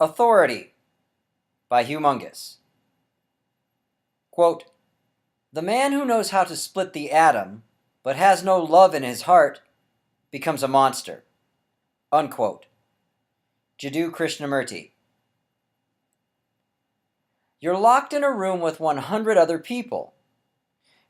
Authority by Humongous. Quote, "The man who knows how to split the atom, but has no love in his heart, becomes a monster." Unquote. Jiddu Krishnamurti. You're locked in a room with 100 other people.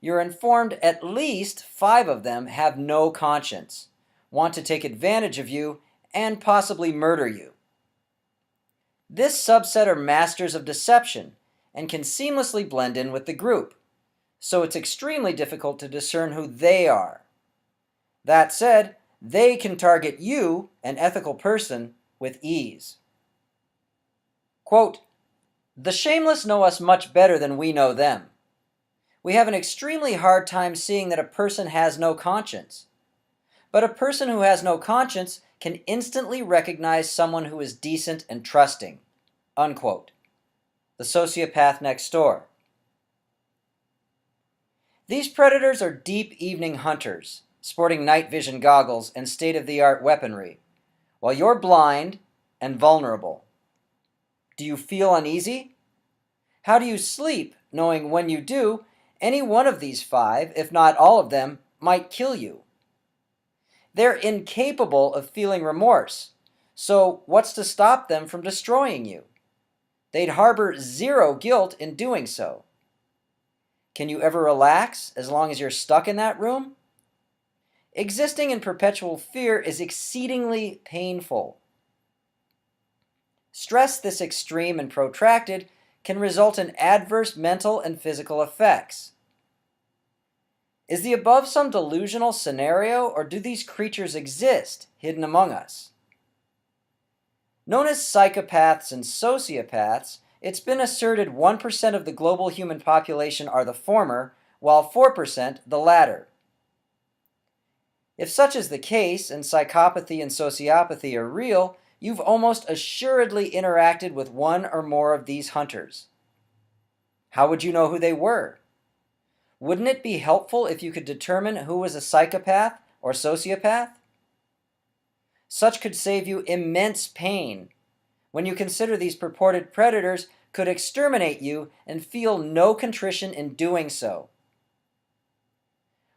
You're informed at least 5 of them have no conscience, want to take advantage of you, and possibly murder you. This subset are masters of deception and can seamlessly blend in with the group, so it's extremely difficult to discern who they are. That said, they can target you, an ethical person, with ease. Quote, "The shameless know us much better than we know them. We have an extremely hard time seeing that a person has no conscience. But a person who has no conscience can instantly recognize someone who is decent and trusting." Unquote. The Sociopath Next Door. These predators are deep evening hunters, sporting night vision goggles and state-of-the-art weaponry, while you're blind and vulnerable. Do you feel uneasy? How do you sleep, knowing when you do, any one of these 5, if not all of them, might kill you? They're incapable of feeling remorse, so what's to stop them from destroying you? They'd harbor zero guilt in doing so. Can you ever relax as long as you're stuck in that room? Existing in perpetual fear is exceedingly painful. Stress this extreme and protracted can result in adverse mental and physical effects. Is the above some delusional scenario, or do these creatures exist, hidden among us? Known as psychopaths and sociopaths, it's been asserted 1% of the global human population are the former, while 4% the latter. If such is the case, and psychopathy and sociopathy are real, you've almost assuredly interacted with one or more of these hunters. How would you know who they were? Wouldn't it be helpful if you could determine who was a psychopath or sociopath? Such could save you immense pain when you consider these purported predators could exterminate you and feel no contrition in doing so.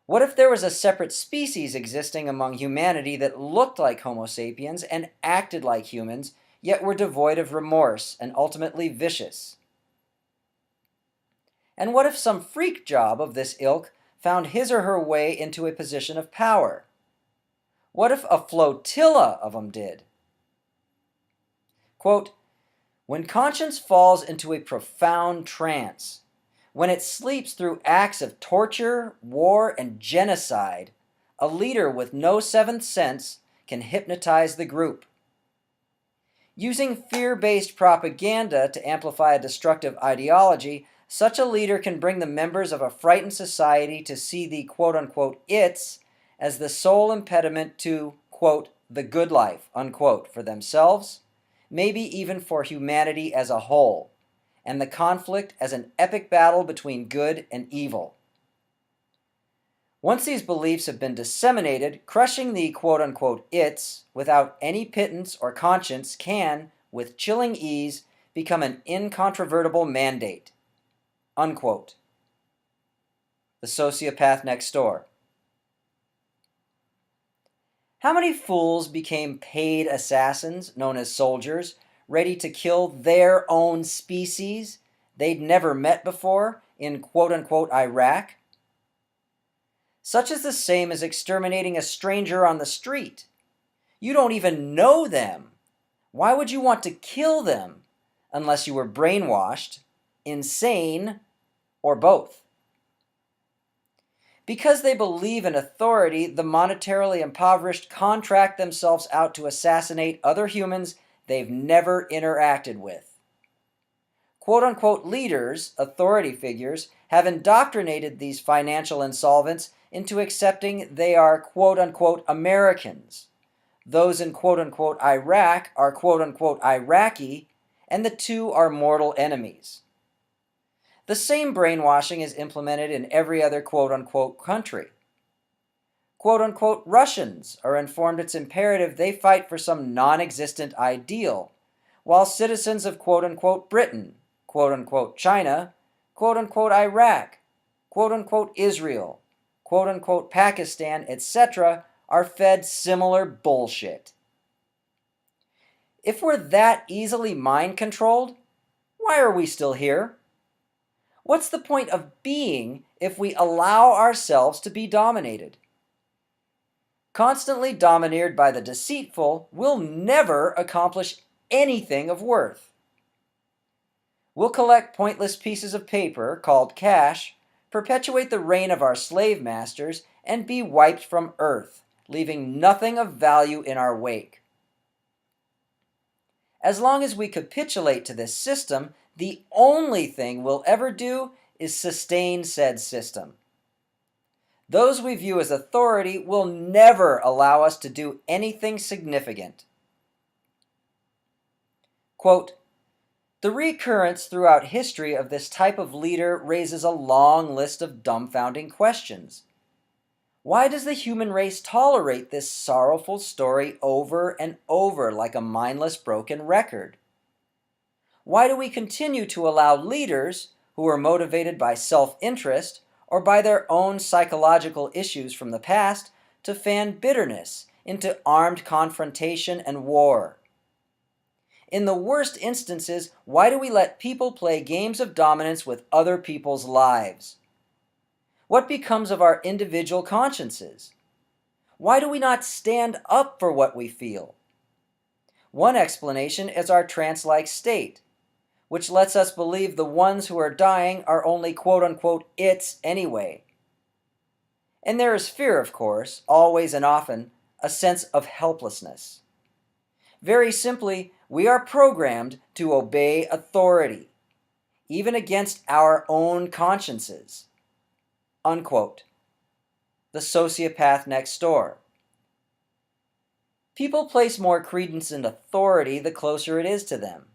What if there was a separate species existing among humanity that looked like Homo sapiens and acted like humans, yet were devoid of remorse and ultimately vicious? And what if some freak job of this ilk found his or her way into a position of power? What if a flotilla of them did? Quote, "When conscience falls into a profound trance, when it sleeps through acts of torture, war, and genocide, a leader with no 7th sense can hypnotize the group. Using fear-based propaganda to amplify a destructive ideology, such a leader can bring the members of a frightened society to see the quote-unquote it's as the sole impediment to, quote, the good life, unquote, for themselves, maybe even for humanity as a whole, and the conflict as an epic battle between good and evil. Once these beliefs have been disseminated, crushing the quote-unquote it's without any pittance or conscience can, with chilling ease, become an incontrovertible mandate." Unquote. The Sociopath Next Door. How many fools became paid assassins, known as soldiers, ready to kill their own species they'd never met before in quote-unquote Iraq? Such is the same as exterminating a stranger on the street. You don't even know them. Why would you want to kill them unless you were brainwashed, insane, or both? Because they believe in authority, the monetarily impoverished contract themselves out to assassinate other humans they've never interacted with. Quote-unquote leaders, authority figures, have indoctrinated these financial insolvents into accepting they are quote-unquote Americans. Those in quote-unquote Iraq are quote-unquote Iraqi, and the two are mortal enemies. The same brainwashing is implemented in every other quote-unquote country. Quote-unquote Russians are informed it's imperative they fight for some non-existent ideal, while citizens of quote-unquote Britain, quote-unquote China, quote-unquote Iraq, quote-unquote Israel, quote-unquote Pakistan, etc. are fed similar bullshit. If we're that easily mind-controlled, why are we still here? What's the point of being if we allow ourselves to be dominated? Constantly domineered by the deceitful, we'll never accomplish anything of worth. We'll collect pointless pieces of paper, called cash, perpetuate the reign of our slave masters, and be wiped from earth, leaving nothing of value in our wake. As long as we capitulate to this system, the only thing we'll ever do is sustain said system. Those we view as authority will never allow us to do anything significant. Quote, "The recurrence throughout history of this type of leader raises a long list of dumbfounding questions. Why does the human race tolerate this sorrowful story over and over like a mindless broken record? Why do we continue to allow leaders who are motivated by self-interest or by their own psychological issues from the past to fan bitterness into armed confrontation and war? In the worst instances, why do we let people play games of dominance with other people's lives? What becomes of our individual consciences? Why do we not stand up for what we feel? One explanation is our trance-like state, which lets us believe the ones who are dying are only quote-unquote it's anyway. And there is fear, of course, always and often, a sense of helplessness. Very simply, we are programmed to obey authority, even against our own consciences." Unquote. The sociopath next door. People place more credence in authority the closer it is to them.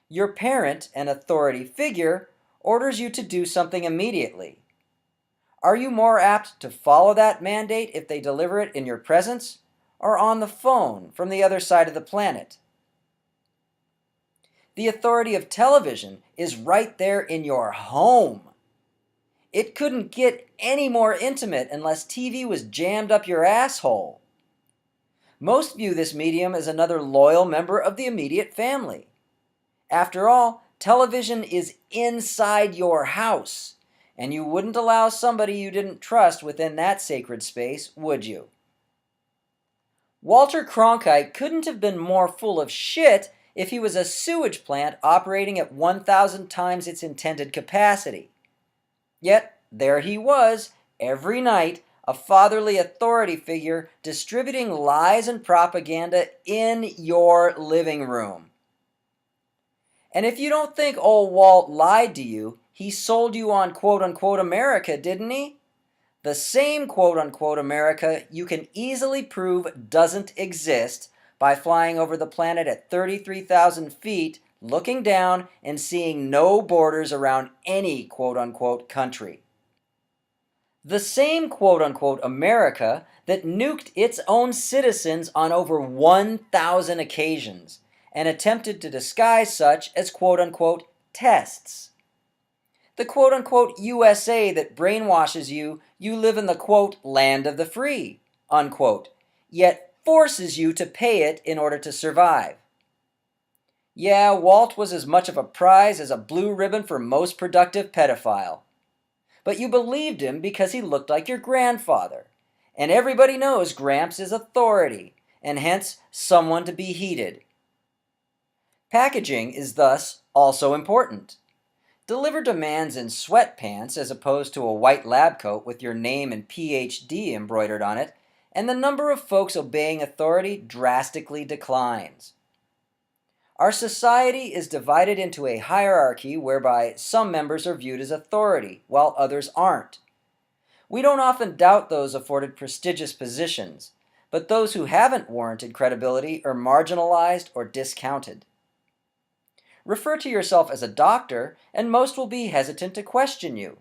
Your parent, an authority figure, orders you to do something immediately. Are you more apt to follow that mandate if they deliver it in your presence or on the phone from the other side of the planet? The authority of television is right there in your home. It couldn't get any more intimate unless TV was jammed up your asshole. Most view this medium as another loyal member of the immediate family. After all, television is inside your house, and you wouldn't allow somebody you didn't trust within that sacred space, would you? Walter Cronkite couldn't have been more full of shit if he was a sewage plant operating at 1,000 times its intended capacity. Yet, there he was, every night, a fatherly authority figure distributing lies and propaganda in your living room. And if you don't think old Walt lied to you, he sold you on quote-unquote America, didn't he? The same quote-unquote America you can easily prove doesn't exist by flying over the planet at 33,000 feet, looking down and seeing no borders around any quote-unquote country. The same quote-unquote America that nuked its own citizens on over 1,000 occasions and attempted to disguise such as quote-unquote tests. The quote-unquote USA that brainwashes you live in the quote land of the free, unquote, yet forces you to pay it in order to survive. Yeah, Walt was as much of a prize as a blue ribbon for most productive pedophile. But you believed him because he looked like your grandfather. And everybody knows Gramps is authority, and hence someone to be heeded. Packaging is thus also important. Deliver demands in sweatpants as opposed to a white lab coat with your name and PhD embroidered on it, and the number of folks obeying authority drastically declines. Our society is divided into a hierarchy whereby some members are viewed as authority, while others aren't. We don't often doubt those afforded prestigious positions, but those who haven't warranted credibility are marginalized or discounted. Refer to yourself as a doctor, and most will be hesitant to question you.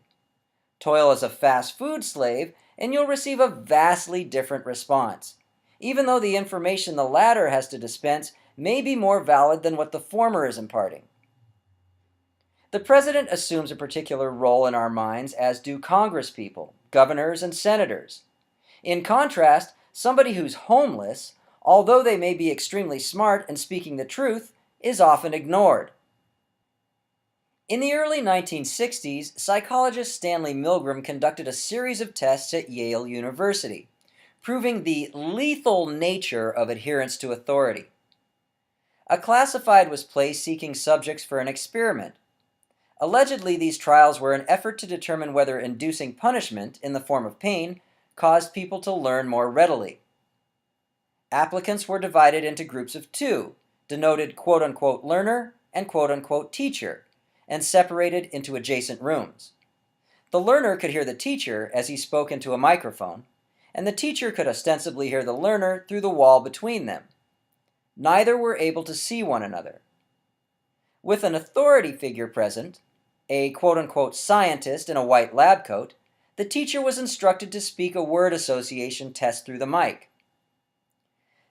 Toil as a fast food slave, and you'll receive a vastly different response, even though the information the latter has to dispense may be more valid than what the former is imparting. The president assumes a particular role in our minds, as do congresspeople, governors, and senators. In contrast, somebody who's homeless, although they may be extremely smart and speaking the truth, is often ignored. In the early 1960s, psychologist Stanley Milgram conducted a series of tests at Yale University, proving the lethal nature of adherence to authority. A classified was placed seeking subjects for an experiment. Allegedly, these trials were an effort to determine whether inducing punishment, in the form of pain, caused people to learn more readily. Applicants were divided into groups of two, denoted quote-unquote learner and quote-unquote teacher, and separated into adjacent rooms. The learner could hear the teacher as he spoke into a microphone, and the teacher could ostensibly hear the learner through the wall between them. Neither were able to see one another. With an authority figure present, a quote-unquote scientist in a white lab coat, the teacher was instructed to speak a word association test through the mic.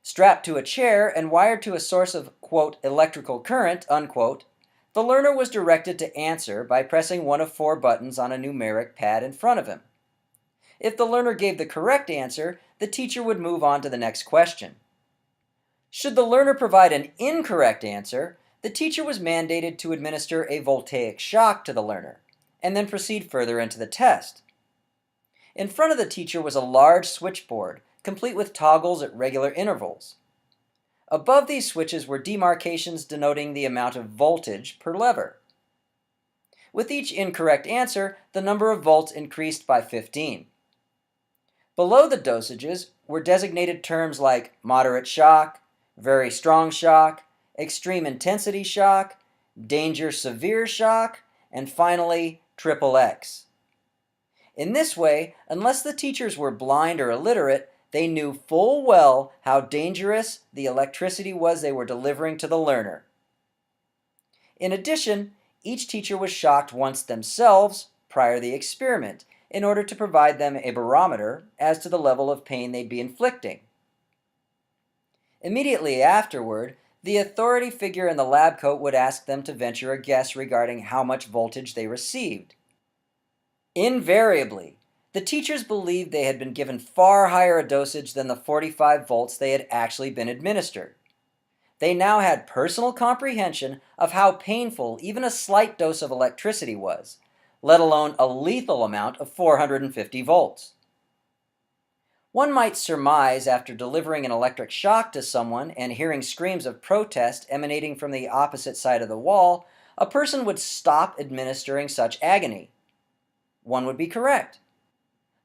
Strapped to a chair and wired to a source of, quote, electrical current, unquote, the learner was directed to answer by pressing one of 4 buttons on a numeric pad in front of him. If the learner gave the correct answer, the teacher would move on to the next question. Should the learner provide an incorrect answer, the teacher was mandated to administer a voltaic shock to the learner, and then proceed further into the test. In front of the teacher was a large switchboard, complete with toggles at regular intervals. Above these switches were demarcations denoting the amount of voltage per lever. With each incorrect answer, the number of volts increased by 15. Below the dosages were designated terms like moderate shock, very strong shock, extreme intensity shock, danger severe shock, and finally, XXX. In this way, unless the teachers were blind or illiterate, they knew full well how dangerous the electricity was they were delivering to the learner. In addition, each teacher was shocked once themselves prior to the experiment in order to provide them a barometer as to the level of pain they'd be inflicting. Immediately afterward, the authority figure in the lab coat would ask them to venture a guess regarding how much voltage they received. Invariably, the teachers believed they had been given far higher a dosage than the 45 volts they had actually been administered. They now had personal comprehension of how painful even a slight dose of electricity was, let alone a lethal amount of 450 volts. One might surmise, after delivering an electric shock to someone and hearing screams of protest emanating from the opposite side of the wall, a person would stop administering such agony. One would be correct,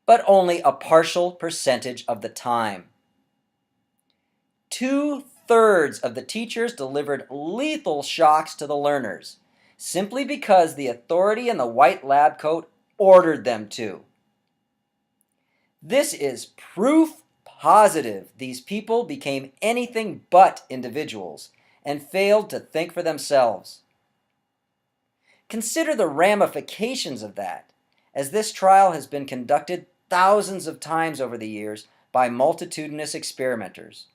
but only a partial percentage of the time. 2/3 of the teachers delivered lethal shocks to the learners, simply because the authority in the white lab coat ordered them to. This is proof positive these people became anything but individuals and failed to think for themselves. Consider the ramifications of that, as this trial has been conducted thousands of times over the years by multitudinous experimenters.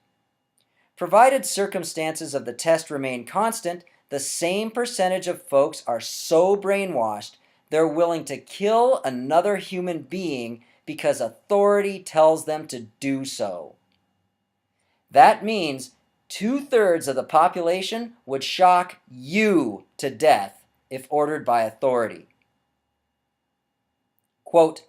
Provided circumstances of the test remain constant, the same percentage of folks are so brainwashed they're willing to kill another human being because authority tells them to do so. That means 2/3 of the population would shock you to death if ordered by authority. Quote,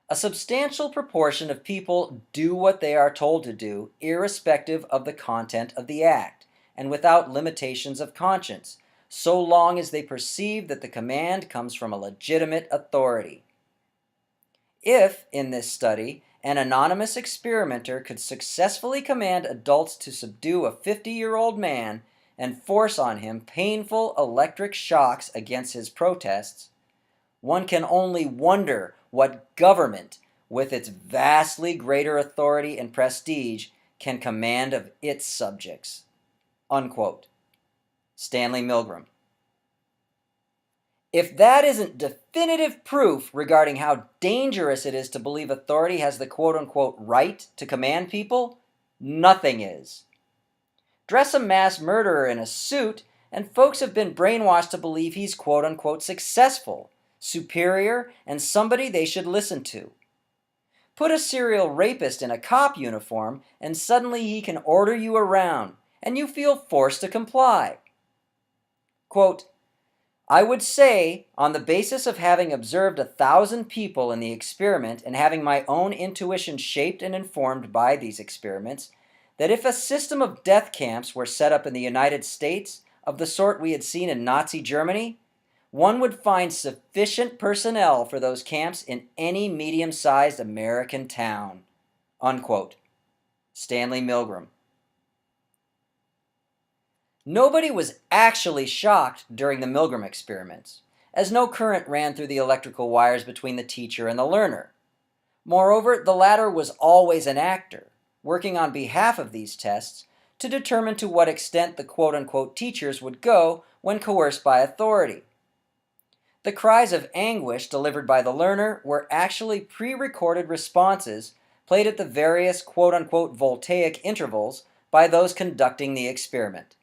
a substantial proportion of people do what they are told to do, irrespective of the content of the act, and without limitations of conscience, so long as they perceive that the command comes from a legitimate authority. If, in this study, an anonymous experimenter could successfully command adults to subdue a 50-year-old man and force on him painful electric shocks against his protests, one can only wonder what government, with its vastly greater authority and prestige, can command of its subjects. Unquote. Stanley Milgram. If that isn't definitive proof regarding how dangerous it is to believe authority has the quote-unquote right to command people, nothing is. Dress a mass murderer in a suit, and folks have been brainwashed to believe he's quote-unquote successful, superior, and somebody they should listen to. Put a serial rapist in a cop uniform, and suddenly he can order you around, and you feel forced to comply. Quote, I would say, on the basis of having observed 1,000 people in the experiment and having my own intuition shaped and informed by these experiments, that if a system of death camps were set up in the United States of the sort we had seen in Nazi Germany, one would find sufficient personnel for those camps in any medium-sized American town. Unquote. Stanley Milgram. Nobody was actually shocked during the Milgram experiments, as no current ran through the electrical wires between the teacher and the learner. Moreover, the latter was always an actor, working on behalf of these tests to determine to what extent the quote-unquote teachers would go when coerced by authority. The cries of anguish delivered by the learner were actually pre-recorded responses played at the various quote-unquote voltaic intervals by those conducting the experiment.